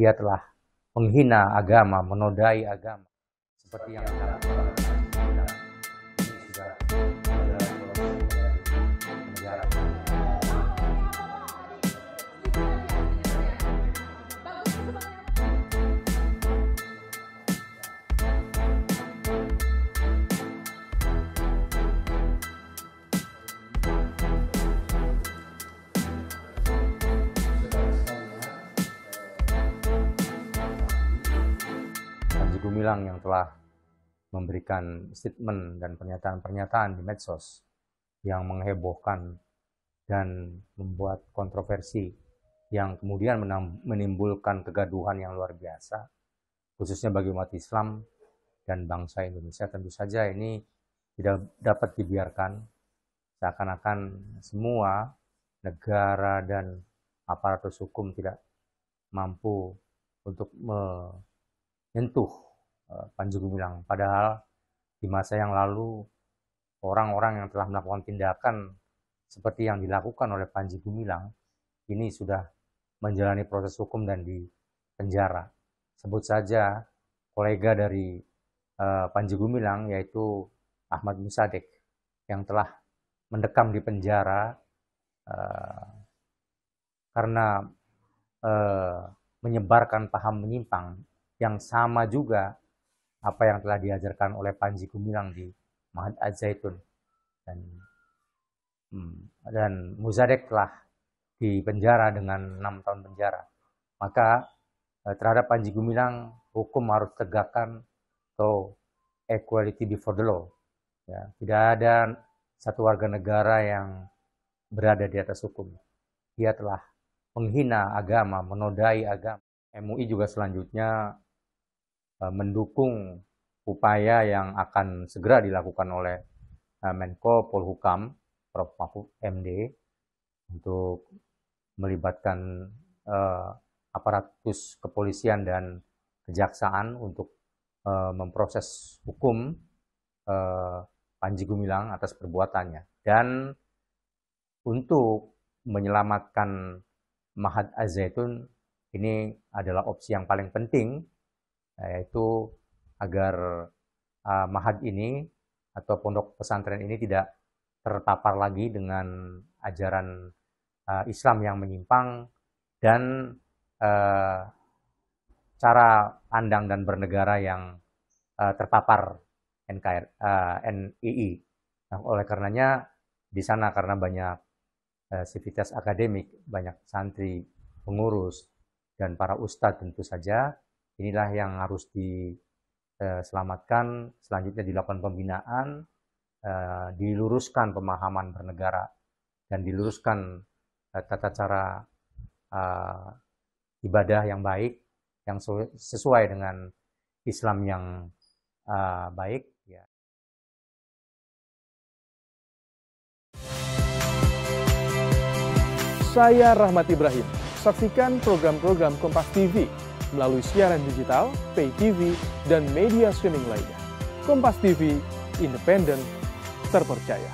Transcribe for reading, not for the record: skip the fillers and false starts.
Dia telah menghina agama, menodai agama, seperti yang dilakukan ini sudah menjalani proses dari penjara. Panji Gumilang yang telah memberikan statement dan pernyataan-pernyataan di medsos yang menghebohkan dan membuat kontroversi yang kemudian menimbulkan kegaduhan yang luar biasa, khususnya bagi umat Islam dan bangsa Indonesia. Tentu saja ini tidak dapat dibiarkan, seakan-akan semua negara dan aparatur hukum tidak mampu untuk menyentuh Panji Gumilang. Padahal di masa yang lalu orang-orang yang telah melakukan tindakan seperti yang dilakukan oleh Panji Gumilang ini sudah menjalani proses hukum dan di penjara. Sebut saja kolega dari Panji Gumilang, yaitu Ahmad Musaddiq, yang telah mendekam di penjara karena menyebarkan paham menyimpang yang sama juga apa yang telah diajarkan oleh Panji Gumilang di Ma'had Az-Zaitun. Dan Musaddiq telah dipenjara dengan 6 tahun penjara. Maka terhadap Panji Gumilang hukum harus tegakkan, atau equality before the law. Ya, tidak ada satu warga negara yang berada di atas hukum. Dia telah menghina agama, menodai agama. MUI juga selanjutnya mendukung upaya yang akan segera dilakukan oleh Menko Polhukam, Prof. Mahfud MD, untuk melibatkan aparatus kepolisian dan kejaksaan untuk memproses hukum Panji Gumilang atas perbuatannya. Dan untuk menyelamatkan Ma'had Az-Zaitun, ini adalah opsi yang paling penting, yaitu agar Ma'had ini atau pondok pesantren ini tidak terpapar lagi dengan ajaran Islam yang menyimpang dan cara pandang dan bernegara yang terpapar NII. Nah, oleh karenanya di sana, karena banyak sivitas akademik, banyak santri, pengurus, dan para ustadz, tentu saja inilah yang harus diselamatkan. Selanjutnya dilakukan pembinaan, diluruskan pemahaman bernegara, dan diluruskan tata cara ibadah yang baik, yang sesuai dengan Islam yang baik. Ya. Saya Rahmat Ibrahim. Saksikan program-program Kompas TV melalui siaran digital, pay TV, dan media streaming lainnya. Kompas TV, independen, terpercaya.